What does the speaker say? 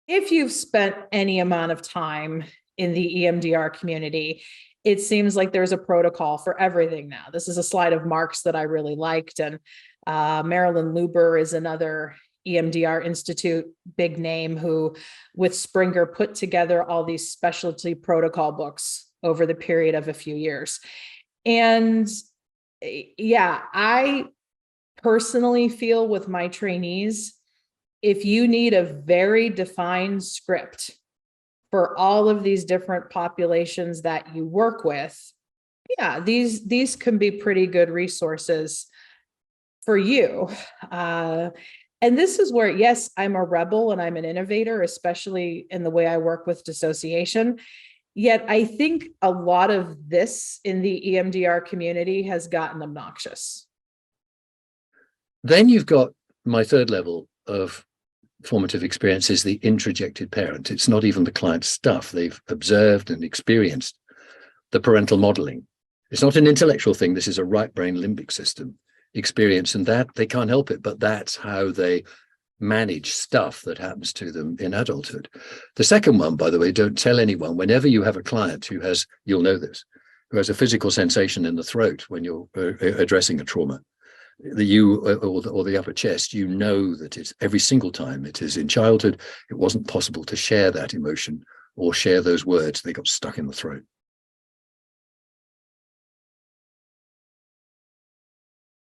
If you've spent any amount of time in the EMDR community, it seems like there's a protocol for everything now. This is a slide of Mark's that I really liked. And Marilyn Luber is another EMDR Institute big name who, with Springer, put together all these specialty protocol books over the period of a few years. And yeah, I personally feel with my trainees, if you need a very defined script for all of these different populations that you work with, yeah, these can be pretty good resources for you. And this is where, yes, I'm a rebel and I'm an innovator, especially in the way I work with dissociation. Yet I think a lot of this in the EMDR community has gotten obnoxious. Then you've got my third level of formative experience is the introjected parent. It's not even the client's stuff. They've observed and experienced the parental modeling. It's not an intellectual thing. This is a right brain limbic system experience, and that they can't help it, but that's how they manage stuff that happens to them in adulthood. The second one, by the way, don't tell anyone. Whenever you have a client who has, you'll know this, who has a physical sensation in the throat when you're addressing a trauma, or the upper chest, you know that it's every single time it is in childhood, it wasn't possible to share that emotion or share those words. They got stuck in the throat.